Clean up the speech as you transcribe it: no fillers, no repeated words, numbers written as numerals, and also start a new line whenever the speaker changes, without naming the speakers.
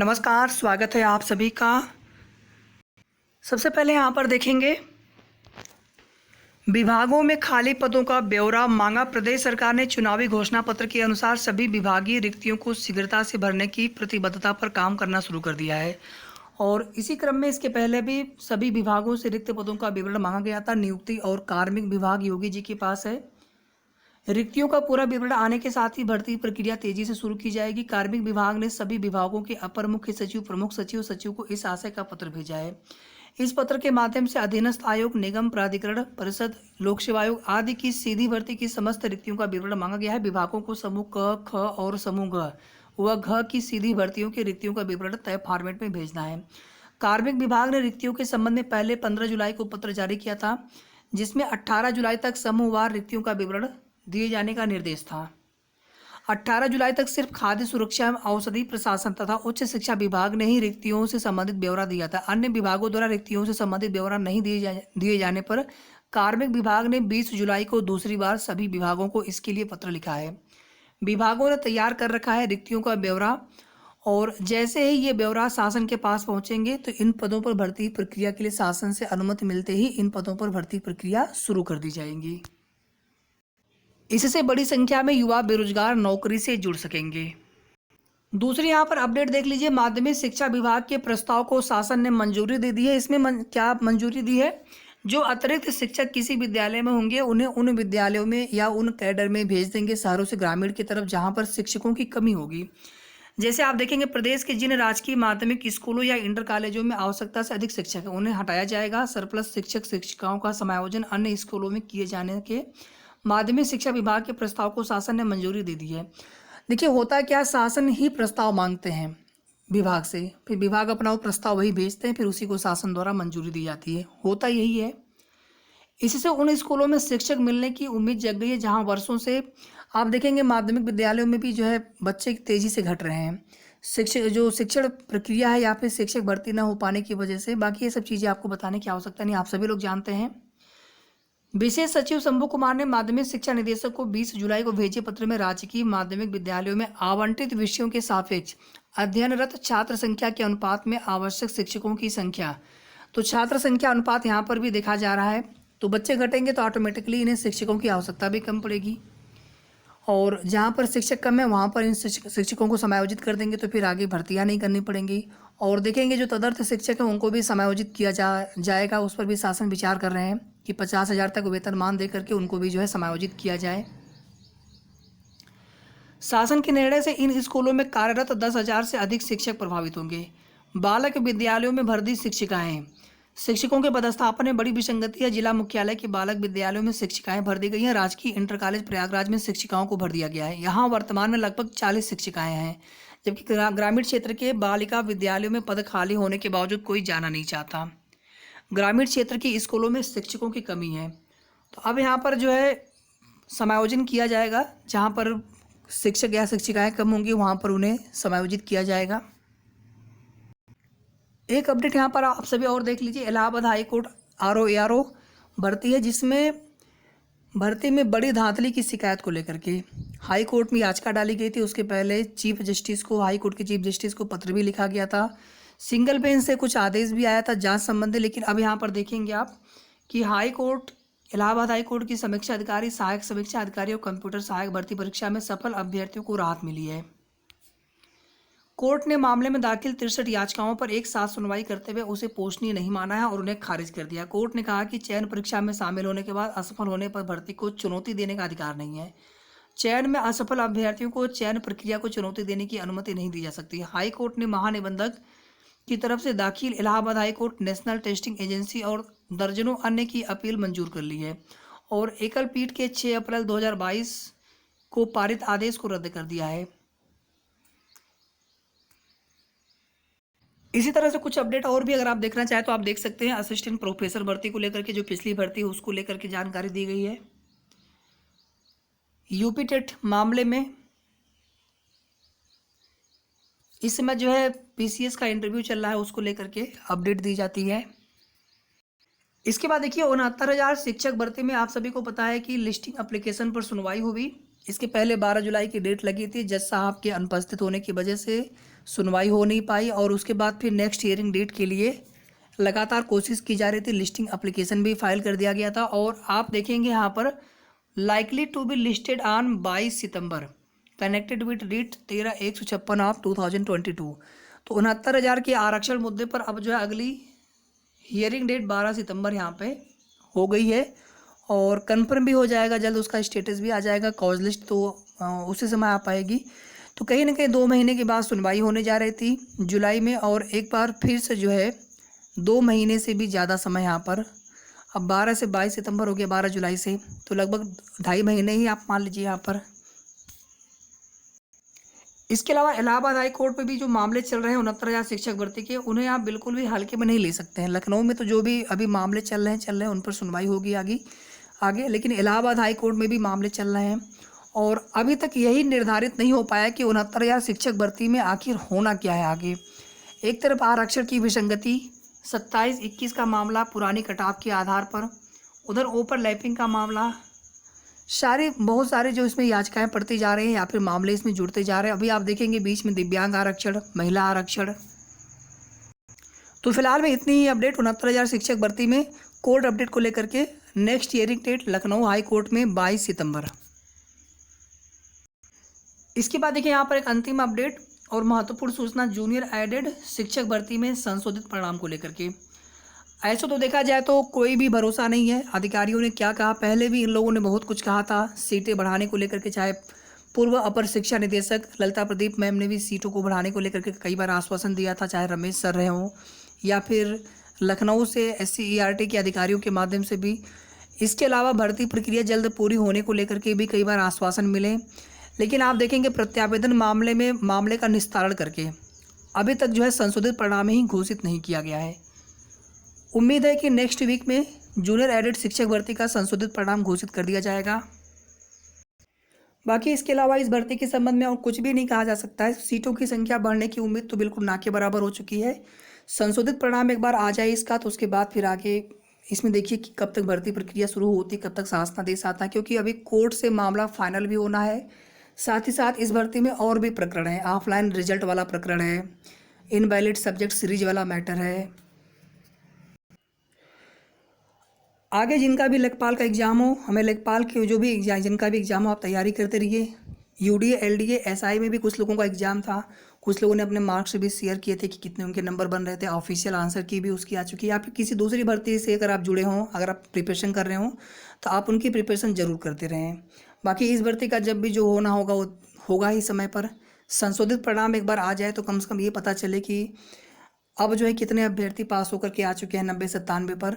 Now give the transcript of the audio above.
नमस्कार, स्वागत है आप सभी का। सबसे पहले यहाँ पर देखेंगे विभागों में खाली पदों का ब्यौरा मांगा। प्रदेश सरकार ने चुनावी घोषणा पत्र के अनुसार सभी विभागीय रिक्तियों को शीघ्रता से भरने की प्रतिबद्धता पर काम करना शुरू कर दिया है। और इसी क्रम में इसके पहले भी सभी विभागों से रिक्त पदों का विवरण मांगा गया था। नियुक्ति और कार्मिक विभाग योगी जी के पास है। रिक्तियों का पूरा विवरण आने के साथ ही भर्ती प्रक्रिया तेजी से शुरू की जाएगी। कार्मिक विभाग ने सभी विभागों के अपर मुख्य सचिव, प्रमुख सचिव, सचिव को इस आशय का पत्र भेजा है। इस पत्र के माध्यम से अधीनस्थ आयोग, निगम, प्राधिकरण, परिषद, लोक सेवा आयोग आदि की सीधी भर्ती की समस्त रिक्तियों का विवरण मांगा गया है। विभागों को समूह क, ख और समूह ग व घ की सीधी भर्तियों की रिक्तियों का विवरण तय फॉर्मेट में भेजना है। कार्मिक विभाग ने रिक्तियों के संबंध में पहले 15 जुलाई को पत्र जारी किया था, जिसमें 18 जुलाई तक समूहवार रिक्तियों का विवरण दिए जाने का निर्देश था। 18 जुलाई तक सिर्फ खाद्य सुरक्षा एवं औषधि प्रशासन तथा उच्च शिक्षा विभाग ने ही रिक्तियों से संबंधित ब्यौरा दिया था। अन्य विभागों द्वारा रिक्तियों से संबंधित ब्यौरा नहीं दिए जाने पर कार्मिक विभाग ने 20 जुलाई को दूसरी बार सभी विभागों को इसके लिए पत्र लिखा है। विभागों ने तैयार कर रखा है रिक्तियों का ब्यौरा, और जैसे ही ये ब्यौरा शासन के पास पहुंचेंगे तो इन पदों पर भर्ती प्रक्रिया के लिए शासन से अनुमति मिलते ही इन पदों पर भर्ती प्रक्रिया शुरू कर दी जाएगी। इससे बड़ी संख्या में युवा बेरोजगार नौकरी से जुड़ सकेंगे। दूसरी यहाँ पर अपडेट देख लीजिए। माध्यमिक शिक्षा विभाग के प्रस्ताव को शासन ने मंजूरी दे दी है। इसमें क्या मंजूरी दी है? जो अतिरिक्त शिक्षक किसी विद्यालय में होंगे उन्हें उन विद्यालयों में या उन कैडर में भेज देंगे शहरों से ग्रामीण की तरफ, जहाँ पर शिक्षकों की कमी होगी। जैसे आप देखेंगे, प्रदेश के जिन राजकीय माध्यमिक स्कूलों या इंटर कॉलेजों में आवश्यकता से अधिक शिक्षक है उन्हें हटाया जाएगा। सरप्लस शिक्षक शिक्षिकाओं का समायोजन अन्य स्कूलों में किए जाने के माध्यमिक शिक्षा विभाग के प्रस्ताव को शासन ने मंजूरी दे दी है। देखिए, होता क्या, शासन ही प्रस्ताव मांगते हैं विभाग से, फिर विभाग अपना वो प्रस्ताव वही भेजते हैं, फिर उसी को शासन द्वारा मंजूरी दी जाती है। होता यही है। इससे उन स्कूलों में शिक्षक मिलने की उम्मीद जग गई है जहां वर्षों से आप देखेंगे माध्यमिक विद्यालयों में भी जो है बच्चे तेजी से घट रहे हैं। शिक्षण प्रक्रिया है या फिर शिक्षक भर्ती न हो पाने की वजह से। बाकी ये सब चीज़ें आपको बताने की आवश्यकता नहीं, आप सभी लोग जानते हैं। विशेष सचिव शंभू कुमार ने माध्यमिक शिक्षा निदेशक को 20 जुलाई को भेजे पत्र में राजकीय माध्यमिक विद्यालयों में आवंटित विषयों के सापेक्ष अध्ययनरत छात्र संख्या के अनुपात में आवश्यक शिक्षकों की संख्या, तो छात्र संख्या अनुपात यहाँ पर भी देखा जा रहा है। तो बच्चे घटेंगे तो ऑटोमेटिकली इन्हें शिक्षकों की आवश्यकता भी कम पड़ेगी, और जहाँ पर शिक्षक कम है वहाँ पर इन शिक्षकों को समायोजित कर देंगे तो फिर आगे भर्तियाँ नहीं करनी पड़ेंगी। और देखेंगे जो तदर्थ शिक्षक हैं उनको भी समायोजित किया जाएगा। उस पर भी शासन विचार कर रहे हैं कि 50,000 तक वेतनमान दे करके उनको भी जो है समायोजित किया जाए। शासन के निर्णय से इन स्कूलों में कार्यरत 10,000 से अधिक शिक्षक प्रभावित होंगे। बालक विद्यालयों में भर्ती शिक्षिकाएं, शिक्षकों के पदस्थापन में बड़ी विसंगति है। जिला मुख्यालय के बालक विद्यालयों में शिक्षिकाएं भर दी गई हैं। राजकीय इंटर कॉलेज प्रयागराज में शिक्षिकाओं को भर दिया गया है। यहाँ वर्तमान में लगभग 40 शिक्षिकाएं हैं, जबकि ग्रामीण क्षेत्र के बालिका विद्यालयों में पद खाली होने के बावजूद कोई जाना नहीं चाहता। ग्रामीण क्षेत्र की स्कूलों में शिक्षकों की कमी है, तो अब यहाँ पर जो है समायोजन किया जाएगा। जहाँ पर शिक्षक या शिक्षिकाएं कम होंगी वहाँ पर उन्हें समायोजित किया जाएगा। एक अपडेट यहाँ पर आप सभी और देख लीजिए। इलाहाबाद हाईकोर्ट RO भर्ती है, जिसमें भर्ती में बड़ी धांधली की शिकायत को लेकर के हाई कोर्ट में याचिका डाली गई थी। उसके पहले चीफ जस्टिस को, हाई कोर्ट के चीफ जस्टिस को पत्र भी लिखा गया था। सिंगल बेंच से कुछ आदेश भी आया था जांच संबंधी। लेकिन अब यहाँ पर देखेंगे आप कि high court, Allahabad high court की समीक्षा अधिकारी, सहायक समीक्षा अधिकारी और कंप्यूटर सहायक भर्ती परीक्षा में सफल अभ्यर्थियों को राहत मिली है। कोर्ट ने मामले में दाखिल 63 याचिकाओं पर एक साथ सुनवाई करते हुए उसे पोषणीय नहीं माना है और उन्हें खारिज कर दिया। कोर्ट ने कहा कि चयन परीक्षा में शामिल होने के बाद असफल होने पर भर्ती को चुनौती देने का अधिकार नहीं है। चयन में असफल अभ्यर्थियों को चयन प्रक्रिया को चुनौती देने की अनुमति नहीं दी जा सकती। हाई कोर्ट ने महानिबंधक की तरफ से दाखिल Allahabad high court, national testing agency और दर्जनों अन्य की अपील मंजूर कर ली है और एकल पीठ के 6 अप्रैल 2022 को पारित आदेश को रद्द कर दिया है। इसी तरह से कुछ अपडेट और भी अगर आप देखना चाहें तो आप देख सकते हैं। असिस्टेंट प्रोफेसर भर्ती को लेकर के जो पिछली भर्ती है उसको लेकर के जानकारी दी गई है। यूपी टेट मामले में इस समय जो है PCS का इंटरव्यू चल रहा है, उसको लेकर के अपडेट दी जाती है। इसके बाद देखिए 69,000 शिक्षक भर्ती में आप सभी को पता है कि लिस्टिंग एप्लीकेशन पर सुनवाई हुई। इसके पहले 12 जुलाई की डेट लगी थी। जज साहब के अनुपस्थित होने की वजह से सुनवाई हो नहीं पाई और उसके बाद फिर नेक्स्ट हियरिंग डेट के लिए लगातार कोशिश की जा रही थी। लिस्टिंग एप्लीकेशन भी फाइल कर दिया गया था और आप देखेंगे यहाँ पर likely to be listed on 22 September connected with writ 13/156 of 2022। तो 69,000 के आरक्षण मुद्दे पर अब जो है अगली हियरिंग डेट 12 सितंबर यहाँ पे हो गई है और कंफर्म भी हो जाएगा जल्द, उसका स्टेटस भी आ जाएगा। कॉज लिस्ट तो उसी समय आ पाएगी। तो कहीं ना कहीं 2 महीने के बाद सुनवाई होने जा रही थी जुलाई में और एक बार फिर से जो है 2 महीने से भी ज़्यादा समय यहाँ पर, अब 12 से 22 सितंबर हो गया, 12 जुलाई से, तो लगभग 2.5 महीने ही आप मान लीजिए यहाँ पर। इसके अलावा इलाहाबाद हाई कोर्ट में भी जो मामले चल रहे हैं 69,000 शिक्षक भर्ती के, उन्हें आप बिल्कुल भी हल्के में नहीं ले सकते हैं। लखनऊ में तो जो भी अभी मामले चल रहे हैं उन पर सुनवाई होगी आगे, लेकिन इलाहाबाद हाई कोर्ट में भी मामले चल रहे हैं और अभी तक यही निर्धारित नहीं हो पाया कि 69,000 शिक्षक भर्ती में आखिर होना क्या है आगे। एक तरफ आरक्षण की विसंगति 27-21 का मामला पुरानी कटाव के आधार पर, उधर ओवरलैपिंग का मामला, बहुत सारे जो इसमें याचिकाएं पड़ती जा रही हैं या फिर मामले इसमें जुड़ते जा रहे हैं। अभी आप देखेंगे बीच में दिव्यांग आरक्षण, महिला आरक्षण। तो फिलहाल में इतनी ही अपडेट 69,000 शिक्षक भर्ती में कोर्ट अपडेट को लेकर के। Next hearing date Lucknow high court में 22 सितंबर। इसके बाद देखिए यहाँ पर एक अंतिम अपडेट और महत्वपूर्ण सूचना जूनियर एडेड शिक्षक भर्ती में संशोधित परिणाम को लेकर के। ऐसा तो देखा जाए तो कोई भी भरोसा नहीं है अधिकारियों ने क्या कहा। पहले भी इन लोगों ने बहुत कुछ कहा था सीटें बढ़ाने को लेकर के, चाहे पूर्व अपर शिक्षा निदेशक ललिता प्रदीप मैम ने भी सीटों को बढ़ाने को लेकर के कई बार आश्वासन दिया था, चाहे रमेश सर रहे हों या फिर लखनऊ से SCERT के अधिकारियों के माध्यम से भी। इसके अलावा भर्ती प्रक्रिया जल्द पूरी होने को लेकर के भी कई बार आश्वासन मिले, लेकिन आप देखेंगे प्रत्यावेदन मामले का निस्तारण करके अभी तक जो है संशोधित परिणाम ही घोषित नहीं किया गया है। उम्मीद है कि नेक्स्ट वीक में जूनियर एडेड शिक्षक भर्ती का संशोधित परिणाम घोषित कर दिया जाएगा। बाकी इसके अलावा इस भर्ती के संबंध में और कुछ भी नहीं कहा जा सकता है। सीटों की संख्या बढ़ने की उम्मीद तो बिल्कुल ना के बराबर हो चुकी है। संशोधित परिणाम एक बार आ जाए इसका तो उसके बाद फिर आगे इसमें देखिए कि कब तक भर्ती प्रक्रिया शुरू होती, कब तक शासनादेश आता है, क्योंकि अभी कोर्ट से मामला फाइनल भी होना है। साथ ही साथ इस भर्ती में और भी प्रकरण है, ऑफलाइन रिजल्ट वाला प्रकरण है, इनवैलिड सब्जेक्ट सीरीज वाला मैटर है। आगे जिनका भी लेखपाल का एग्ज़ाम हो, हमें लेखपाल के जो भी एग्जाम जिनका भी एग्ज़ाम हो आप तैयारी करते रहिए। UDA LDA SI में भी कुछ लोगों का एग्ज़ाम था, कुछ लोगों ने अपने मार्क्स भी शेयर किए थे कि कितने उनके नंबर बन रहे थे। ऑफिशियल आंसर की भी उसकी आ चुकी है। या फिर किसी दूसरी भर्ती से अगर आप जुड़े हों, अगर आप प्रिपरेशन कर रहे हों तो आप उनकी प्रिपरेशन ज़रूर करते रहें। बाकी इस भर्ती का जब भी जो होना होगा वो होगा ही समय पर। संशोधित परिणाम एक बार आ जाए तो कम से कम ये पता चले कि अब जो है कितने अभ्यर्थी पास होकर के आ चुके हैं 90-97 पर।